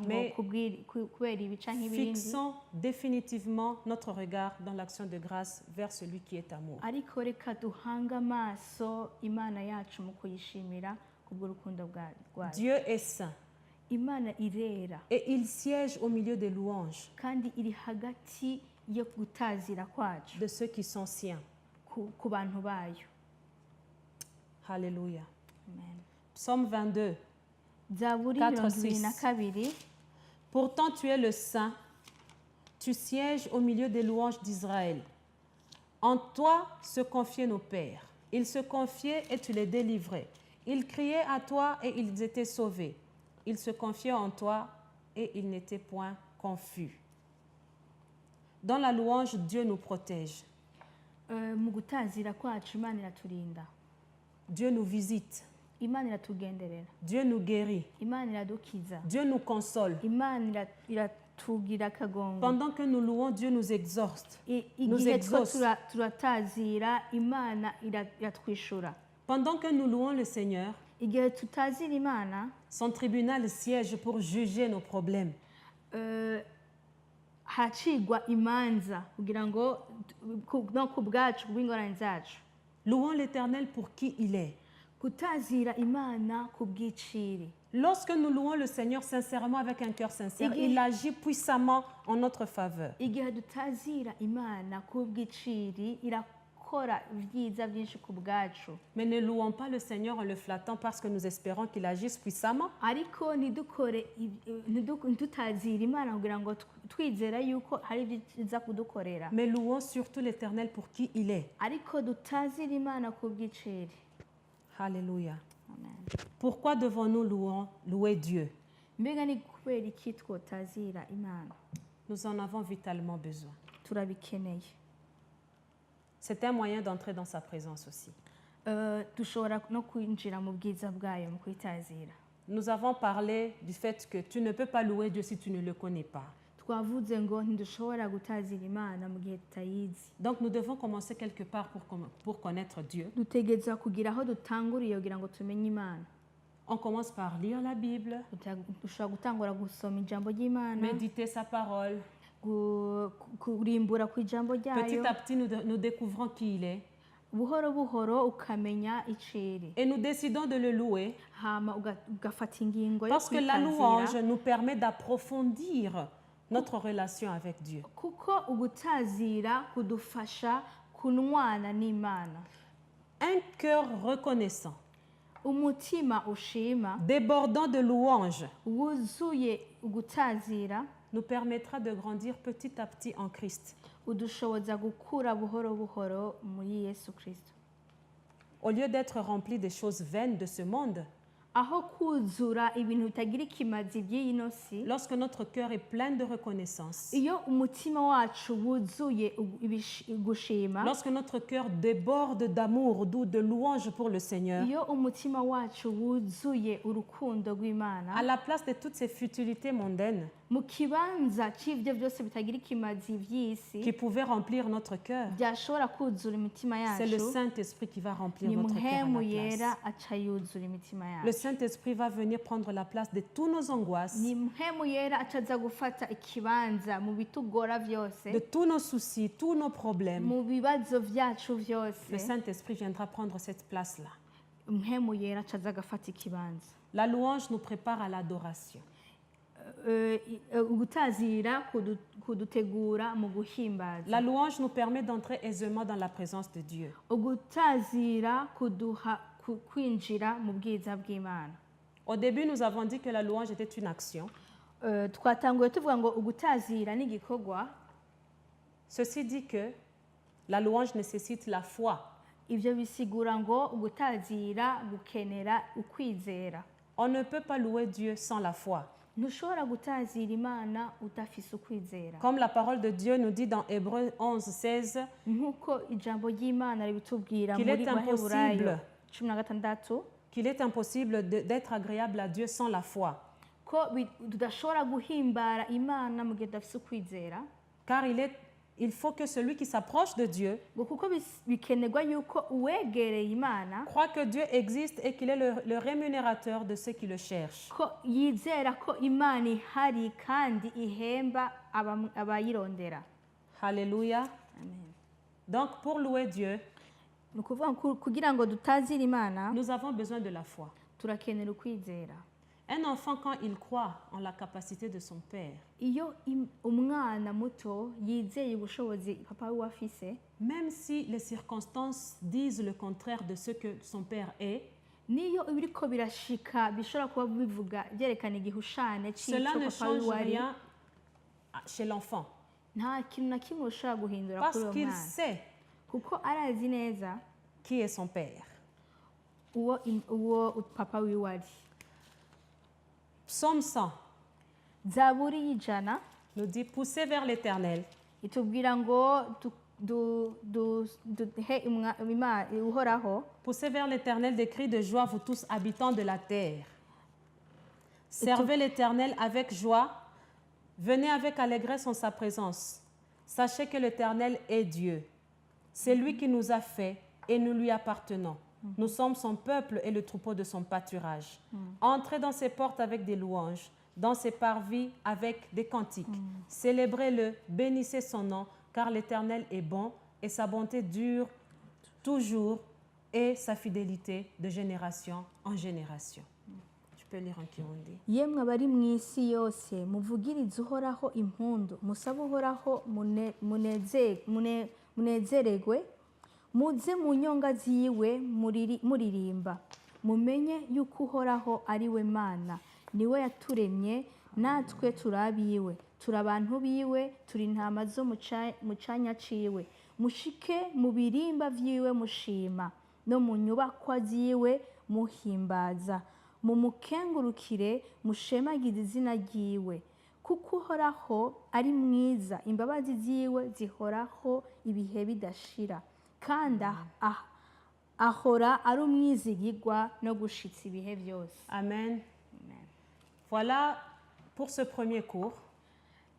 Mais fixons définitivement notre regard dans l'action de grâce vers celui qui est amour. Dieu est saint. Et il siège au milieu des louanges de ceux qui sont siens. ku bantu bayo. Alléluia. Amen. Psaume 22. Zaburi 4, 22. Pourtant tu es le Saint, tu sièges au milieu des louanges d'Israël. En toi se confiaient nos pères. Ils se confiaient et tu les délivrais. Ils criaient à toi et ils étaient sauvés. Ils se confiaient en toi et ils n'étaient point confus. Dans la louange, Dieu nous protège. Mu gutazira kwacu Imana iraturinda. Dieu nous visite. Imana iratugenderera. Dieu nous guérit. Imana iradukiza. Dieu nous console. Imana iratugira akagongo. Pendant que nous louons, Dieu nous exhorte. Nous Igihe exauce. turatazira Imana iratwishura. Pendant que nous louons le Seigneur, Igihe tutazira Imana, son tribunal siège pour juger nos problèmes. hacigwa imanza kugira ngo no ku bwacu kubw'ingorane zacu. Louons l'Éternel pour qui il est. Kutazira Imana ku bw'iciri. Lorsque nous louons le Seigneur sincèrement avec un cœur sincère, il agit puissamment en notre faveur. Igihe dutazira Imana ku bw'iciri irakora ibyiza byinshi ku bwacu. Mais ne louons pas le Seigneur en le flattant parce que nous espérons qu'il agisse puissamment. Ariko ntitutazira Imana kugira ngo twizera yuko hari ibyiza kudukorera. Mais louons surtout l'Éternel pour qui il est. Ariko dutazira Imana ku bw'iciri. Alléluia. Amen. Pourquoi devons-nous louer Dieu? Mbega ni kubera iki twotazira Imana? Nous en avons vitalement besoin. Turabikeneye. C'est un moyen d'entrer dans sa présence aussi. Dushobora no kwinjira mu bwiza bwayo mu kwitazira. Nous avons parlé du fait que tu ne peux pas louer Dieu si tu ne le connais pas. Twavuze ngo ntidushobora gutazira Imana mu gihe tutayizi. Donc nous devons commencer quelque part pour connaître Dieu. Dutegereza kugira aho dutanguriye kugira ngo tumenye Imana. On commence par lire la Bible, Dushobora gutangura gusoma ijambo ry'Imana, méditer sa parole. kurimbura ku ijambo ryayo. Petit à petit, nous découvrons qui il est. Buhoro buhoro ukamenya iciri. Et nous décidons de le louer Hama ugafata ingingo yo parce que la louange kwitazira. nous permet d'approfondir notre relation avec Dieu. Kuko ugutazira kudufasha kunwana n'Imana. Un cœur reconnaissant, Umutima ushima débordant de louanges, wuzuye ugutazira nous permettra de grandir petit à petit en Christ. udushoboza gukura buhoro buhoro muri Yesu Kristo. Au lieu d'être rempli des choses vaines de ce monde, Aho kuzura ibintu bitagira ikimazi by'ino si, lorsque notre cœur est plein de reconnaissance, iyo umutima wacu wuzuye gushima, lorsque notre cœur déborde d'amour, de louange pour le Seigneur, iyo umutima wacu wuzuye urukundo rw'Imana, à la place de toutes ces futilités mondaines mu kibanza cy'ibyo byose bitagira ikimazi by'isi qui pouvaient remplir notre cœur, byashobora kuzura imitima c'est le yacu, Saint-Esprit qui va remplir ni notre cœur à muhemu la place. yera aca yuzura imitima Le yacu. Saint-Esprit va venir prendre la place de toutes nos angoisses, Ni muhemu yera acaza gufata ikibanza mu bitugora byose, de tous nos soucis, tous nos problèmes. mu bibazo byacu Le byose. Saint-Esprit viendra prendre cette place-là. Muhemu yera acaza agafata ikibanza. La louange nous prépare à l'adoration. Ugutazira kudutegura mu guhimbaza. La louange nous permet d'entrer aisément dans la présence de Dieu. Ugutazira kuduha kwinjira mu bwiza bw'Imana. Au début, nous avons dit que la louange était une action. Twatanguye tuvuga ngo ugutazira ni igikorwa. Ceci dit que la louange nécessite la foi. Ibyo bisigura ngo ugutazira gukenera ukwizera. On ne peut pas louer Dieu sans la foi. Ntushobora gutazira Imana udafise ukwizera. Comme la parole de Dieu nous dit dans Hébreux 11, 16, Nkuko ijambo ry'Imana ribitubwira Qu'il muri est impossible. Baheburayo 16, qu'il est impossible d'être agréable à Dieu sans la foi. ko tudashobora guhimbara Imana mu gihe tudafise ukwizera. Car il faut que celui qui s'approche de Dieu Ngo kuko bikenerwa yuko uwegereye Imana croit que Dieu existe et qu'il est le rémunérateur de ceux qui le cherchent. ko yizera ko Imana ihari kandi ihemba abayirondera. Alléluia. Amen. Donc pour louer Dieu, Ni ukuvuga ngo kugira ngo dutazire Imana nous avons besoin de la foi. turakenera ukwizera. Un enfant, quand il croit en la capacité de son père, iyo umwana muto yizeye ubushobozi papa we afise, même si les circonstances disent le contraire de ce que son père est, niyo ibiriko birashika bishobora kuba bivuga byerekana igihushane cela cy'icyo ne papa we change ari, rien chez l'enfant. nta kintu na kimwe ushobora guhindura Parce kuri uwo qu'il mwana sait kuko arazi neza qui est son père. uwo papa wiwe ari. Psaume 100 zaburi y'ijana nous dit poussez vers l'Éternel, itubwira ngo duhe uhoraho, poussez vers l'Éternel des cris de joie, vous tous habitants de la terre. Servez l'Éternel avec joie, venez avec allégresse en sa présence. Sachez que l'Éternel est Dieu. C'est lui qui nous a fait et nous lui appartenons. Nous sommes son peuple et le troupeau de son pâturage. Entrez dans ses portes avec des louanges, dans ses parvis avec des cantiques. Célébrez-le, bénissez son nom, car l'Éternel est bon et sa bonté dure toujours et sa fidélité de génération en génération. Je peux lire en Kirundi. yemwe abari mu isi yose muvugirize uhoraho impundu, musabe uhoraho munezererwe, muze mu nyonga ziwe muririmba, mumenye yuko uhoraho ari we mana, niwe yaturemye natwe turi abiwe, turi abantu biwe, turi intama zo mu canya ciwe. Mushike mu birimba vyiwe mushima, no mu nyubakwa ziwe muhimbaza, mumukengurukire mushemagize izina ryiwe, kuko uhoraho ari mwiza, imbabazi ziwe zihoraho ibihe bidashira, kandi ahora ari umwizigirwa no gushitsa ibihe byose. Amen. Voilà pour ce premier cours.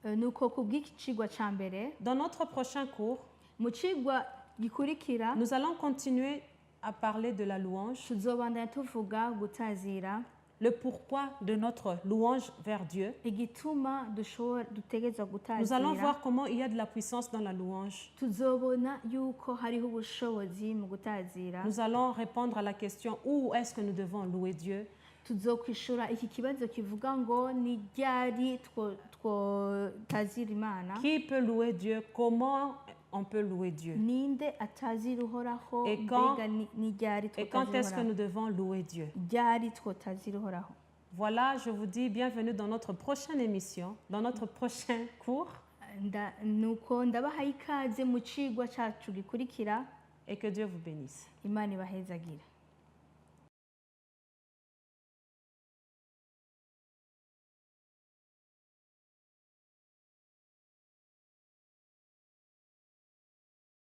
Nuko kubw'iki cigwa ca mbere, Dans notre prochain cours, mu cigwa gikurikira nous allons continuer à parler de la louange, tuzobandanya tuvuga gutazira, le pourquoi de notre louange vers Dieu. igituma dutegerezwa Nous allons gutazira. voir comment il y a de la puissance dans la louange. Tuzobona yuko hariho ubushobozi mu gutazira. Nous allons répondre à la question où est-ce que nous devons louer Dieu. Tuzokwishura iki kibazo kivuga ngo ni ryari twotazira Imana, Qui peut louer Dieu? Comment on peut louer Dieu? ninde atazira uhoraho, Et quand- mbega ni ryari Et quand est-ce que twotazira nous devons louer Dieu? ryari twotazira uhoraho. Voilà, je vous dis bienvenue dans notre prochaine émission, dans notre prochain cours, Nuko ndabahaye ikaze mu cigwa cacu gikurikira. et que Dieu vous bénisse. Imana ibahezagire.